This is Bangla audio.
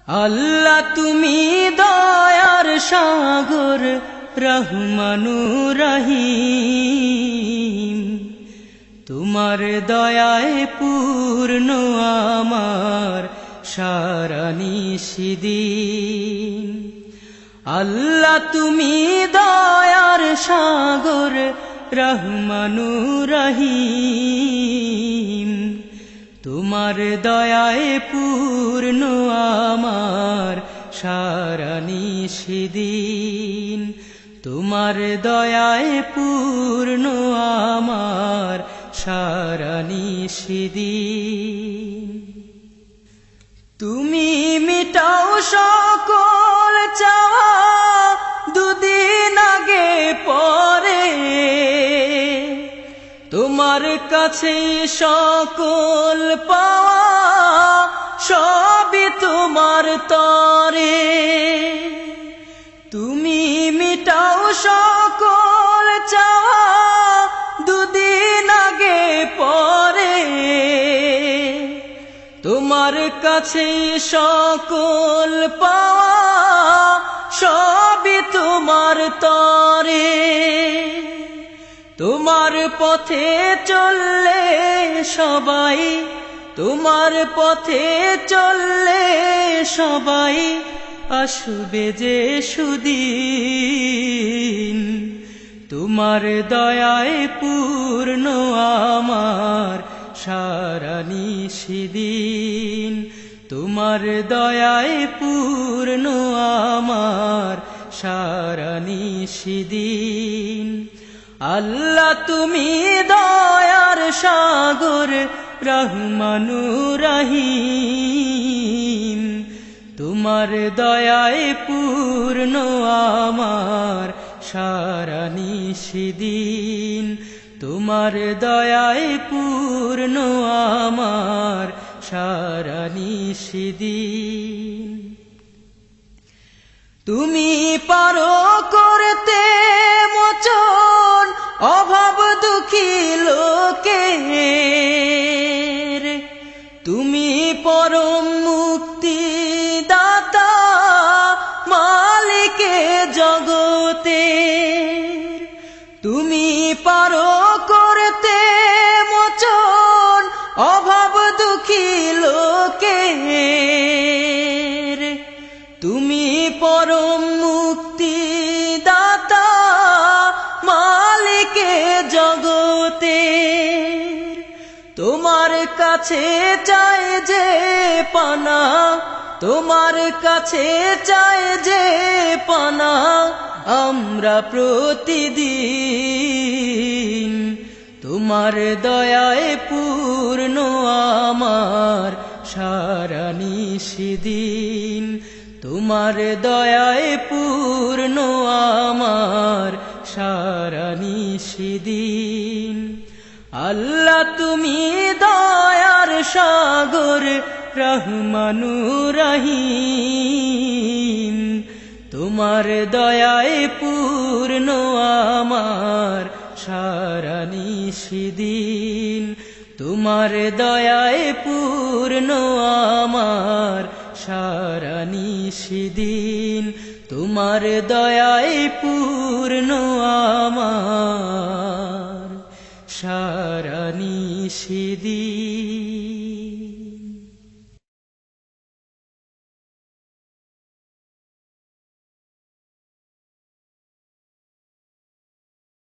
আল্লাহ তুমি দয়ার সাগর রহমানুর রহিম, তোমার দয়ায় পূর্ণ আমার সারা নিশিদিন। আল্লাহ তুমি দয়ার সাগর রহমানুর রহিম, তোমার দয়ায় পূর্ণ আমার সারা নিশিদিন। তোমার দয়ায় পূর্ণ আমার সারা নিশিদিন। তুমি মিটাও সকল চাওয়া দুদিন আগে পরে, তোমার কাছে সকল পাওয়া সবই তোমার তরে। তুমি মিটাও সকল চাওয়া দুদিন আগে পরে, তোমার কাছে সকল পাওয়া সবই তোমার তরে। তোমার পথে চললে সবাই, তোমার পথে চললে সবাই আসবে যে সুদিন। তোমার দয়ায় পূর্ণ আমার সারা নিশিদিন। তোমার দয়ায় পূর্ণ আমার সারা নিশিদিন। আল্লাহ তুমি দয়ার সাগর রহমানুর রহিম, তোমার দয়ায় পূর্ণ আমার সারা নিশিদিন। তোমার দয়ায় পূর্ণ আমার সারা নিশিদিন। তুমি পারো করতে মোচন অভাব দুঃখী লোকের, তুমি পরম মুক্তি দাতা মালিকে জগতের। তুমি পারো করতে মোচন অভাব দুঃখী লোকের, তুমি পরম মুক্তি দাতা মালিকে জগতের। তোমার কাছে চাই যে পানা, তোমার কাছে চাই যে পানা আমরা প্রতিদিন। তোমার দয়ায় পূর্ণ আমার সারা নিশিদিন। তোমার দয়ায় পূর্ণ আমার সারা নিশিদিন। আল্লাহ তুমি দয়ার সাগর রহমানুর রহিম, তোমার দয়ায় পূর্ণ আমার সারা নিশিদিন। তোমার দয়ায় পূর্ণ আমার সারা নিশিদিন। তোমার দয়ায় পূর্ণ আমার সারা নিশিদিন।